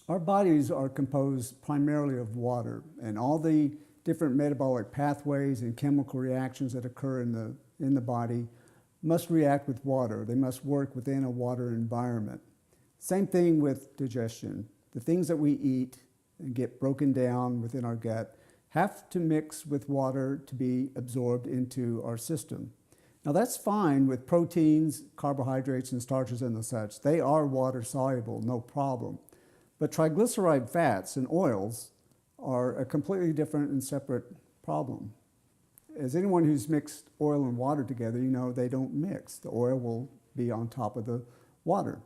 Our bodies are composed primarily of water, and all the different metabolic pathways and chemical reactions that occur in the body must react with water. They must work within a water environment. Same thing with digestion. The things that we eat and get broken down within our gut have to mix with water to be absorbed into our system. Now that's fine with proteins, carbohydrates, and starches and the such. They are water soluble, no problem. But triglyceride fats and oils are a completely different and separate problem. As anyone who's mixed oil and water together, you know they don't mix. The oil will be on top of the water.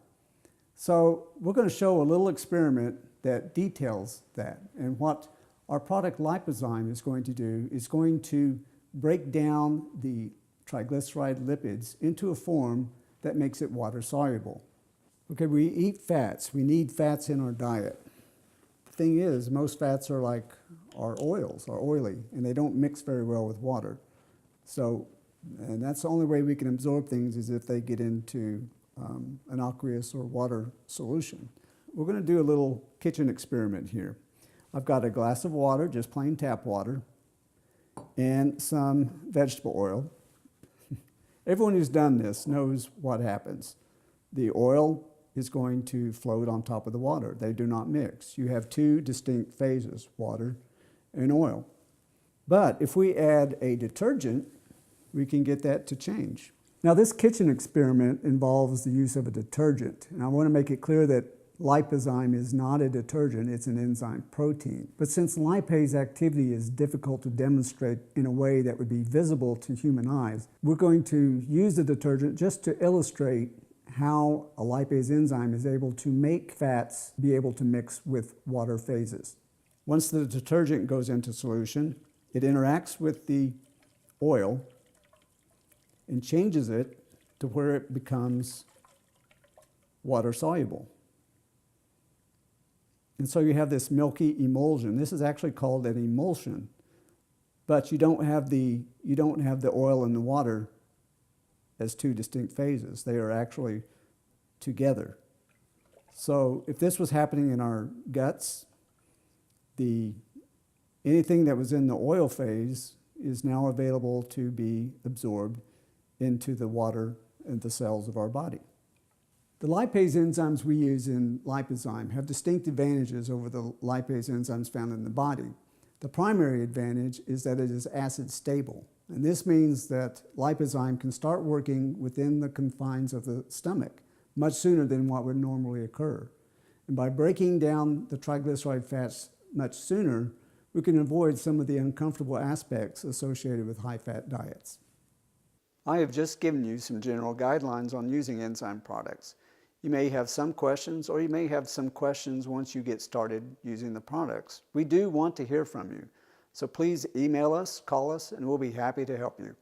So we're going to show a little experiment that details that. And what our product Lypazyme is going to do is going to break down the triglyceride lipids into a form that makes it water soluble. Okay, we eat fats. We need fats in our diet. The thing is, most fats are like our oils, are oily, and they don't mix very well with water. So, and that's the only way we can absorb things is if they get into an aqueous or water solution. We're going to do a little kitchen experiment here. I've got a glass of water, just plain tap water, and some vegetable oil. Everyone who's done this knows what happens. The oil is going to float on top of the water. They do not mix. You have two distinct phases, water and oil. But if we add a detergent, we can get that to change. Now this kitchen experiment involves the use of a detergent. And I want to make it clear that Lypazyme is not a detergent, it's an enzyme protein. But since lipase activity is difficult to demonstrate in a way that would be visible to human eyes, we're going to use the detergent just to illustrate how a lipase enzyme is able to make fats be able to mix with water phases. Once the detergent goes into solution, it interacts with the oil and changes it to where it becomes water soluble. And so you have this milky emulsion. This is actually called an emulsion, but you don't have the oil and the water as two distinct phases. They are actually together. So if this was happening in our guts, anything that was in the oil phase is now available to be absorbed into the water and the cells of our body. The lipase enzymes we use in Lypazyme have distinct advantages over the lipase enzymes found in the body. The primary advantage is that it is acid stable. And this means that Lypazyme can start working within the confines of the stomach much sooner than what would normally occur. And by breaking down the triglyceride fats much sooner, we can avoid some of the uncomfortable aspects associated with high-fat diets. I have just given you some general guidelines on using enzyme products. You may have some questions, or you may have some questions once you get started using the products. We do want to hear from you. So please email us, call us, and we'll be happy to help you.